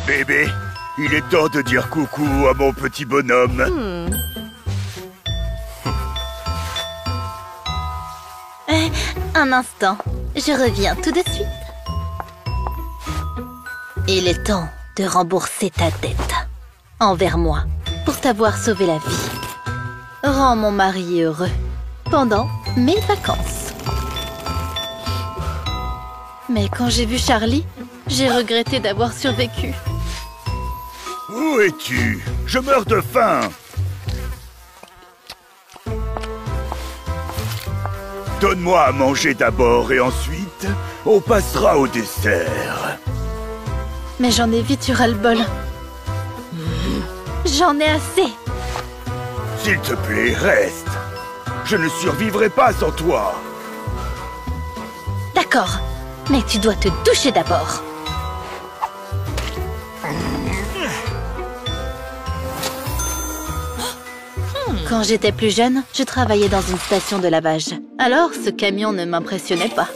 Bébé, il est temps de dire coucou à mon petit bonhomme. Un instant, je reviens tout de suite. Il est temps de rembourser ta dette envers moi pour t'avoir sauvé la vie. Rends mon mari heureux pendant mes vacances. Mais quand j'ai vu Charlie, j'ai regretté d'avoir survécu. Où es-tu? Je meurs de faim. Donne-moi à manger d'abord et ensuite, on passera au dessert. Mais j'en ai vite eu ras-le-bol. J'en ai assez. S'il te plaît, reste. Je ne survivrai pas sans toi. D'accord, mais tu dois te doucher d'abord. Quand j'étais plus jeune, je travaillais dans une station de lavage. Alors, ce camion ne m'impressionnait pas.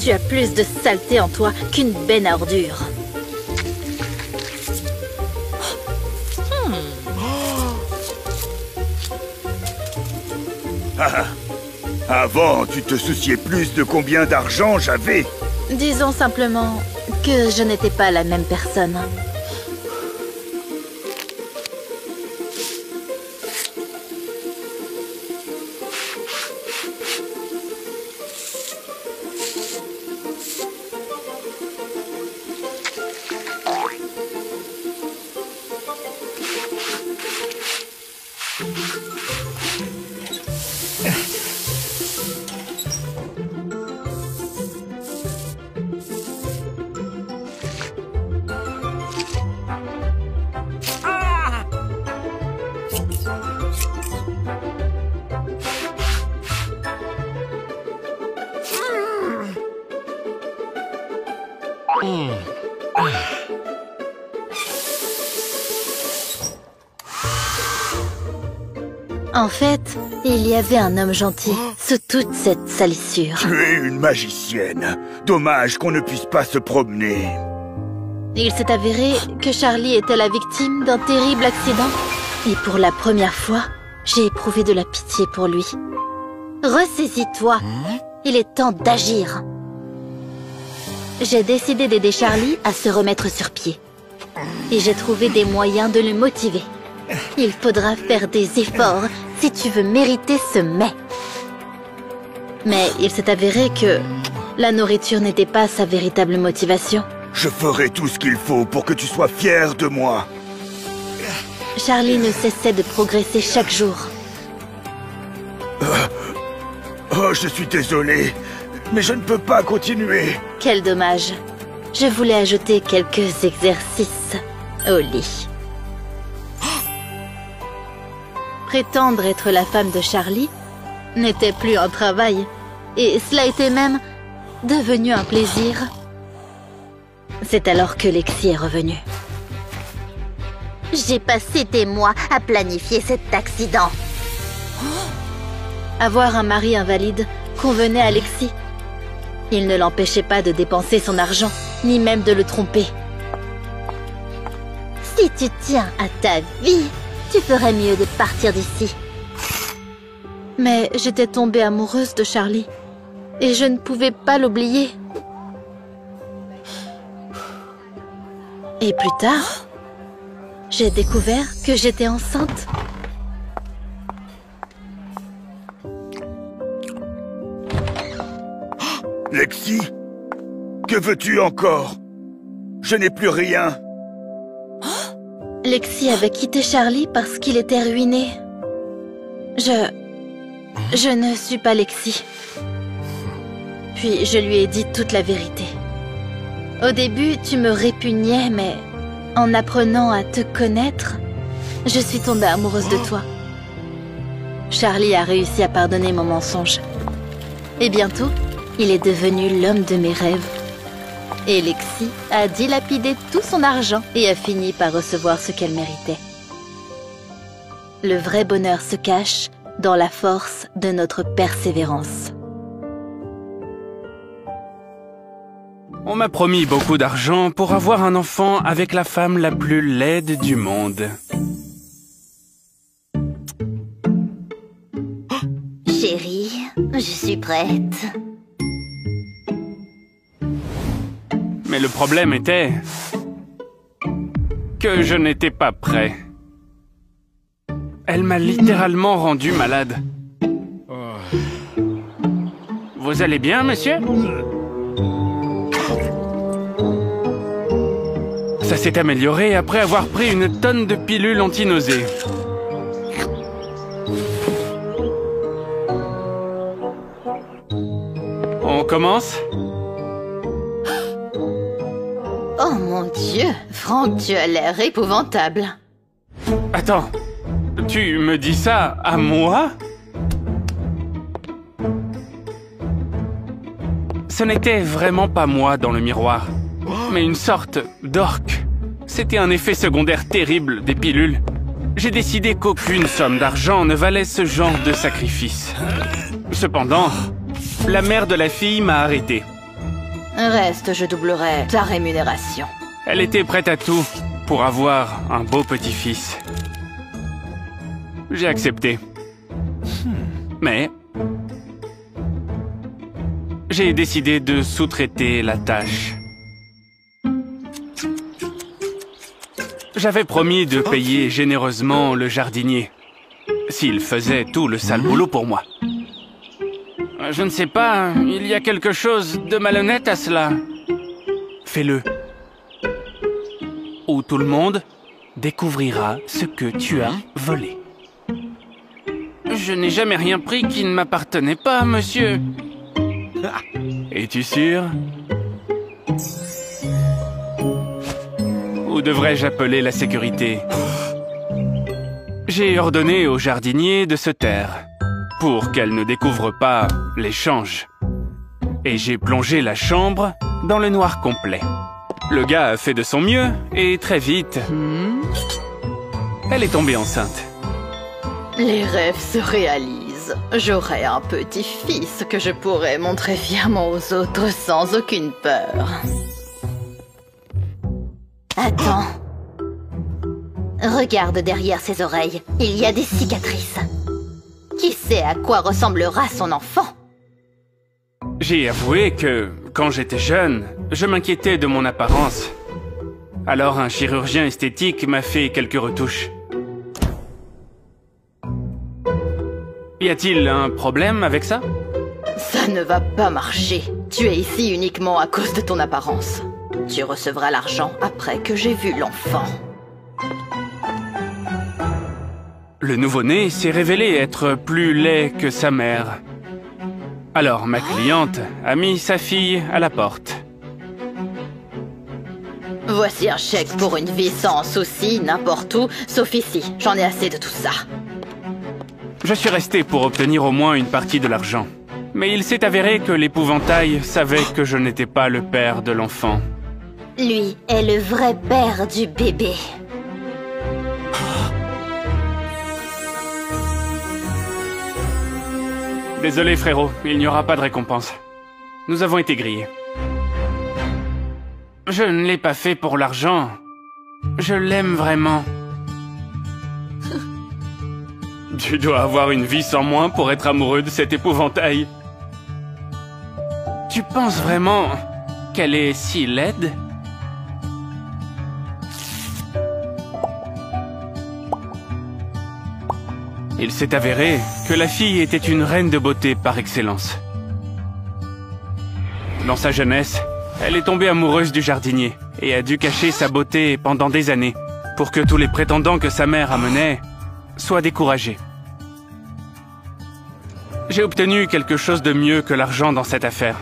Tu as plus de saleté en toi qu'une benne à ordures. Avant, tu te souciais plus de combien d'argent j'avais. Disons simplement que je n'étais pas la même personne. En fait, il y avait un homme gentil sous toute cette salissure. Tu es une magicienne. Dommage qu'on ne puisse pas se promener. Il s'est avéré que Charlie était la victime d'un terrible accident. Et pour la première fois, j'ai éprouvé de la pitié pour lui. Ressaisis-toi. Il est temps d'agir. J'ai décidé d'aider Charlie à se remettre sur pied. Et j'ai trouvé des moyens de le motiver. Il faudra faire des efforts si tu veux mériter ce mets. Mais il s'est avéré que la nourriture n'était pas sa véritable motivation. Je ferai tout ce qu'il faut pour que tu sois fière de moi. Charlie ne cessait de progresser chaque jour. Oh, je suis désolé, mais je ne peux pas continuer. Quel dommage. Je voulais ajouter quelques exercices au lit. Prétendre être la femme de Charlie n'était plus un travail, et cela était même devenu un plaisir. C'est alors que Lexi est revenue. J'ai passé des mois à planifier cet accident. Avoir un mari invalide convenait à Lexi. Il ne l'empêchait pas de dépenser son argent, ni même de le tromper. Si tu tiens à ta vie, tu ferais mieux de partir d'ici. Mais j'étais tombée amoureuse de Charlie, et je ne pouvais pas l'oublier. Et plus tard, j'ai découvert que j'étais enceinte. Lexi, que veux-tu encore? Je n'ai plus rien. Lexi avait quitté Charlie parce qu'il était ruiné. Je ne suis pas Lexi. Puis je lui ai dit toute la vérité. Au début, tu me répugnais, mais en apprenant à te connaître, je suis tombée amoureuse de toi. Charlie a réussi à pardonner mon mensonge. Et bientôt, il est devenu l'homme de mes rêves. Et Lexi a dilapidé tout son argent et a fini par recevoir ce qu'elle méritait. Le vrai bonheur se cache dans la force de notre persévérance. On m'a promis beaucoup d'argent pour avoir un enfant avec la femme la plus laide du monde. Chérie, je suis prête. Mais le problème était que je n'étais pas prêt. Elle m'a littéralement rendu malade. Vous allez bien, monsieur? Ça s'est amélioré après avoir pris une tonne de pilules anti-nausées. On commence? Oh mon Dieu, Franck, tu as l'air épouvantable. Attends, tu me dis ça à moi? Ce n'était vraiment pas moi dans le miroir, mais une sorte d'orque. C'était un effet secondaire terrible des pilules. J'ai décidé qu'aucune somme d'argent ne valait ce genre de sacrifice. Cependant, la mère de la fille m'a arrêté. Reste, je doublerai ta rémunération. Elle était prête à tout pour avoir un beau petit-fils. J'ai accepté. Mais j'ai décidé de sous-traiter la tâche. J'avais promis de payer généreusement le jardinier s'il faisait tout le sale boulot pour moi. Je ne sais pas, il y a quelque chose de malhonnête à cela. Fais-le. Ou tout le monde découvrira ce que tu as volé. Je n'ai jamais rien pris qui ne m'appartenait pas, monsieur. Es-tu sûr? Ou devrais-je appeler la sécurité? J'ai ordonné au jardinier de se taire pour qu'elle ne découvre pas l'échange. Et j'ai plongé la chambre dans le noir complet. Le gars a fait de son mieux et très vite, elle est tombée enceinte. Les rêves se réalisent. J'aurai un petit-fils que je pourrai montrer fièrement aux autres sans aucune peur. Attends. Regarde derrière ses oreilles. Il y a des cicatrices. Qui sait à quoi ressemblera son enfant? J'ai avoué que, quand j'étais jeune, je m'inquiétais de mon apparence. Alors un chirurgien esthétique m'a fait quelques retouches. Y a-t-il un problème avec ça? Ça ne va pas marcher. Tu es ici uniquement à cause de ton apparence. Tu recevras l'argent après que j'ai vu l'enfant. Le nouveau-né s'est révélé être plus laid que sa mère. Alors ma cliente a mis sa fille à la porte. Voici un chèque pour une vie sans souci, n'importe où, sauf ici. J'en ai assez de tout ça. Je suis resté pour obtenir au moins une partie de l'argent. Mais il s'est avéré que l'épouvantail savait que je n'étais pas le père de l'enfant. Lui est le vrai père du bébé. Désolé frérot, il n'y aura pas de récompense. Nous avons été grillés. Je ne l'ai pas fait pour l'argent. Je l'aime vraiment. Tu dois avoir une vie sans moi pour être amoureux de cet épouvantail. Tu penses vraiment qu'elle est si laide? Il s'est avéré que la fille était une reine de beauté par excellence. Dans sa jeunesse, elle est tombée amoureuse du jardinier et a dû cacher sa beauté pendant des années pour que tous les prétendants que sa mère amenait soient découragés. J'ai obtenu quelque chose de mieux que l'argent dans cette affaire.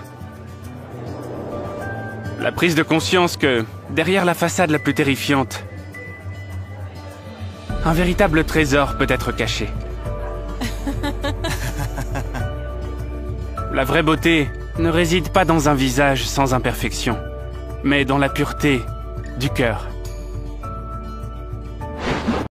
La prise de conscience que, derrière la façade la plus terrifiante, un véritable trésor peut être caché. La vraie beauté ne réside pas dans un visage sans imperfection, mais dans la pureté du cœur.